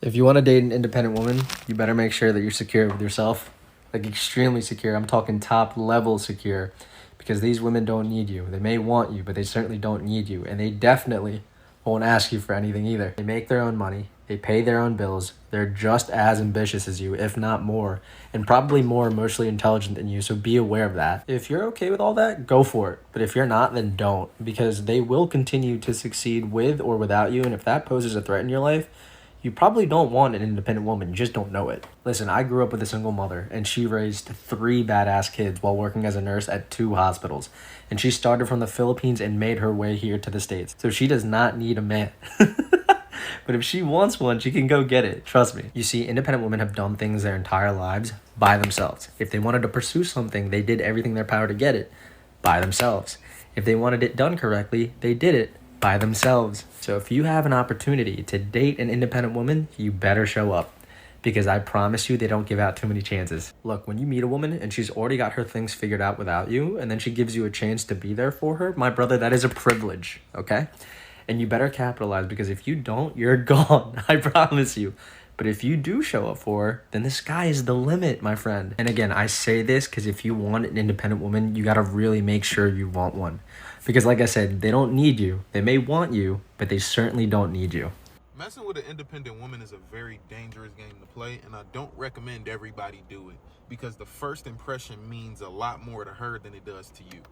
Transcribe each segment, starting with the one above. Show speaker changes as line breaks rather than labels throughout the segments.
If you want to date an independent woman, you better make sure that you're secure with yourself. Like extremely secure. I'm talking top level secure. Because these women don't need you. They may want you, but they certainly don't need you. And they definitely won't ask you for anything either. They make their own money. They pay their own bills. They're just as ambitious as you, if not more. And probably more emotionally intelligent than you, so be aware of that. If you're okay with all that, go for it. But if you're not, then don't. Because they will continue to succeed with or without you. And if that poses a threat in your life, you probably don't want an independent woman, you just don't know it. Listen, I grew up with a single mother, and she raised 3 badass kids while working as a nurse at 2 hospitals. And she started from the Philippines and made her way here to the States. So she does not need a man. But if she wants one, she can go get it. Trust me. You see, independent women have done things their entire lives by themselves. If they wanted to pursue something, they did everything in their power to get it by themselves. If they wanted it done correctly, they did it by themselves. So if you have an opportunity to date an independent woman, you better show up. Because I promise you, they don't give out too many chances. Look, when you meet a woman and she's already got her things figured out without you, and then she gives you a chance to be there for her, my brother, that is a privilege, okay? And you better capitalize, because if you don't, you're gone. I promise you. But if you do show up for her, then the sky is the limit, my friend. And again, I say this because if you want an independent woman, you gotta really make sure you want one. Because like I said, they don't need you. They may want you, but they certainly don't need you.
Messing with an independent woman is a very dangerous game to play, and I don't recommend everybody do it because the first impression means a lot more to her than it does to you.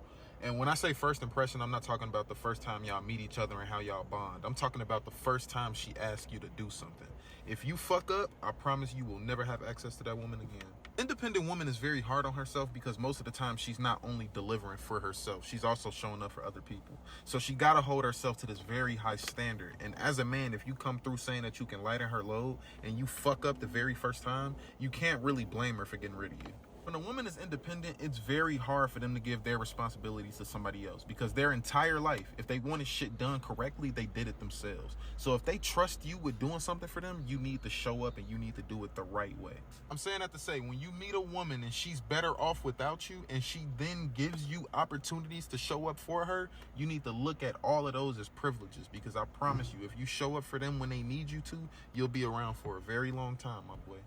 And when I say first impression, I'm not talking about the first time y'all meet each other and how y'all bond. I'm talking about the first time she asks you to do something. If you fuck up, I promise you will never have access to that woman again. Independent woman is very hard on herself because most of the time she's not only delivering for herself, she's also showing up for other people. So she gotta hold herself to this very high standard. And as a man, if you come through saying that you can lighten her load and you fuck up the very first time, you can't really blame her for getting rid of you. When a woman is independent, it's very hard for them to give their responsibilities to somebody else because their entire life, if they wanted shit done correctly, they did it themselves. So if they trust you with doing something for them, you need to show up and you need to do it the right way. I'm saying that to say, when you meet a woman and she's better off without you and she then gives you opportunities to show up for her, you need to look at all of those as privileges because I promise you, if you show up for them when they need you to, you'll be around for a very long time, my boy.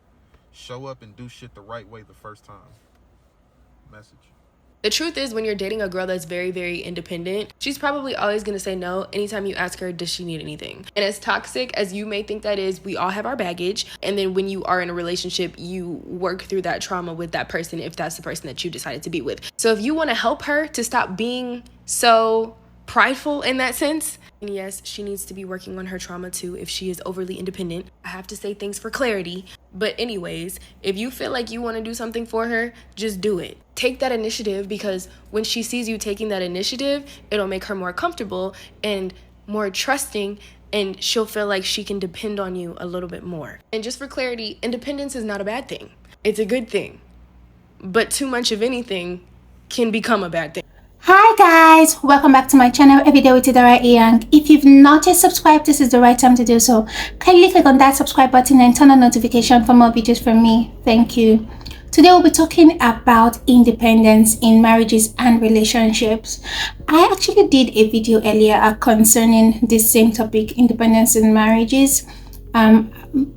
Show up and do shit the right way the first time. Message.
The truth is, when you're dating a girl that's very, very independent, she's probably always going to say no anytime you ask her, does she need anything? And as toxic as you may think that is, we all have our baggage. And then when you are in a relationship, you work through that trauma with that person if that's the person that you decided to be with. So if you want to help her to stop being so prideful in that sense, and yes, she needs to be working on her trauma too if she is overly independent. I have to say things for clarity. But anyways, if you feel like you want to do something for her, just do it. Take that initiative because when she sees you taking that initiative, it'll make her more comfortable and more trusting, and she'll feel like she can depend on you a little bit more. And just for clarity, independence is not a bad thing. It's a good thing. But too much of anything can become a bad thing.
Hi guys, welcome back to my channel, Everyday with Idara Young. If you've not yet subscribed, this is the right time to do so. Kindly click on that subscribe button and turn on notification for more videos from me. Thank you. Today we'll be talking about independence in marriages and relationships. I actually did a video earlier concerning this same topic, independence in marriages.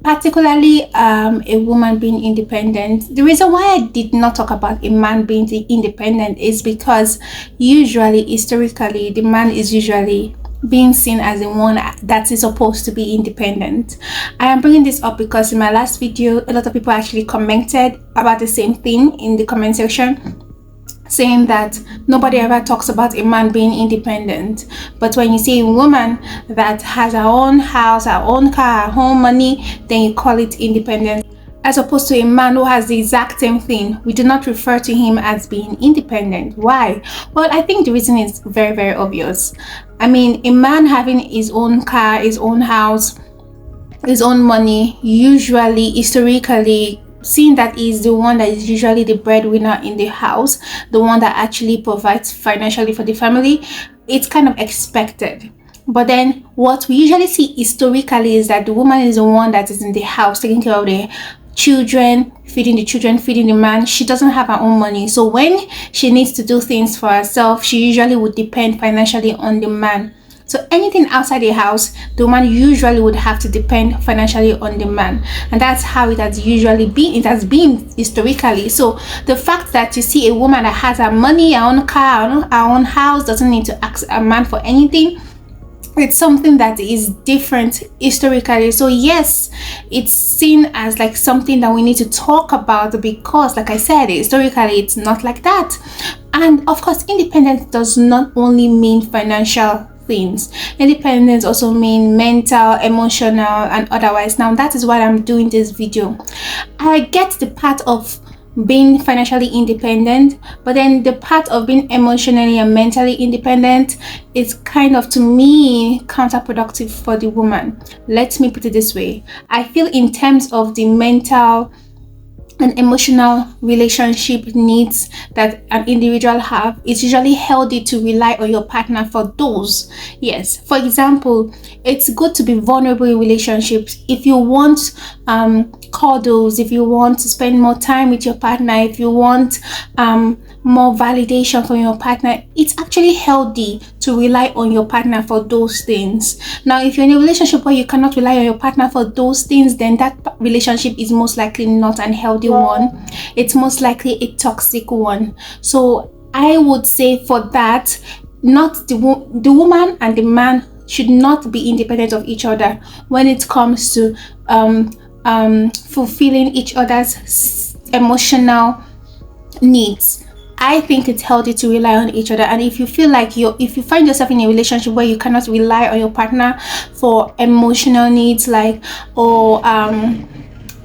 Particularly a woman being independent. The reason why I did not talk about a man being independent is because usually, historically, the man is usually being seen as the one that is supposed to be independent. I am bringing this up because in my last video, a lot of people actually commented about the same thing in the comment section, saying that nobody ever talks about a man being independent. But when you see a woman that has her own house, her own car, her own money, then you call it independence. As opposed to a man who has the exact same thing, we do not refer to him as being independent. Why? Well, I think the reason is very, very obvious. I mean, a man having his own car, his own house, his own money, usually, historically, seeing that he's the one that is usually the breadwinner in the house, the one that actually provides financially for the family, it's kind of expected. But then what we usually see historically is that the woman is the one that is in the house taking care of the children, feeding the man. She doesn't have her own money, so when she needs to do things for herself, she usually would depend financially on the man. So anything outside the house, the woman usually would have to depend financially on the man, and that's how it has usually been. It has been historically. So the fact that you see a woman that has her money, her own car, her own house, doesn't need to ask a man for anything, it's something that is different historically. So yes, it's seen as like something that we need to talk about, because like I said, historically it's not like that. And of course, independence does not only mean financial things. Independence also mean mental, emotional, and otherwise. Now that is why I'm doing this video. I get the part of being financially independent, but then the part of being emotionally and mentally independent is kind of, to me, counterproductive for the woman. Let me put it this way. I feel in terms of the mental and emotional relationship needs that an individual have, it's usually healthy to rely on your partner for those. Yes, for example, it's good to be vulnerable in relationships. If you want cuddles, if you want to spend more time with your partner, if you want more validation from your partner, it's actually healthy to rely on your partner for those things. Now, if you're in a relationship where you cannot rely on your partner for those things, then that relationship is most likely not an healthy one. It's most likely a toxic one. So I would say for that, not the woman and the man should not be independent of each other when it comes to fulfilling each other's emotional needs. I think it's healthy to rely on each other. And if you feel like if you find yourself in a relationship where you cannot rely on your partner for emotional needs, like, or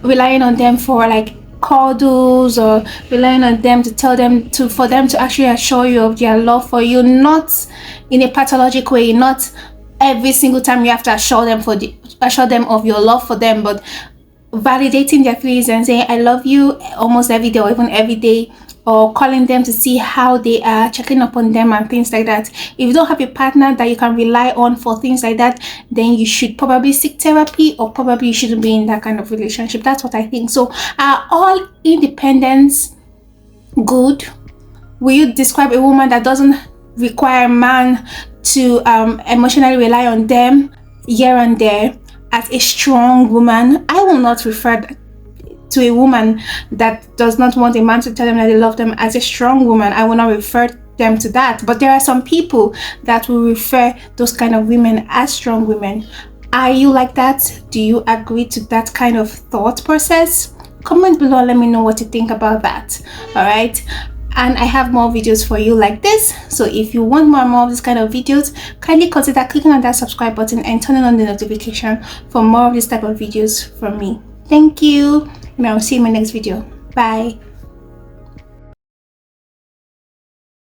relying on them for like cuddles, or relying on them to tell them to, for them to actually assure you of their love for you, not in a pathologic way, not every single time you have to assure them of your love for them, but validating their feelings and saying I love you almost every day, or even every day, or calling them to see how they are, checking up on them and things like that. If you don't have a partner that you can rely on for things like that, then you should probably seek therapy, or probably you shouldn't be in that kind of relationship. That's what I think. So are all independence good? Will you describe a woman that doesn't require a man to emotionally rely on them here and there as a strong woman? I will not refer to a woman that does not want a man to tell them that they love them as a strong woman. I will not refer them to that. But there are some people that will refer those kind of women as strong women. Are you like that? Do you agree to that kind of thought process? Comment below, let me know what you think about that. All right, and I have more videos for you like this. So if you want more of this kind of videos, kindly consider clicking on that subscribe button and turning on the notification for more of this type of videos from me. Thank you, and I'll see you in my next video. Bye.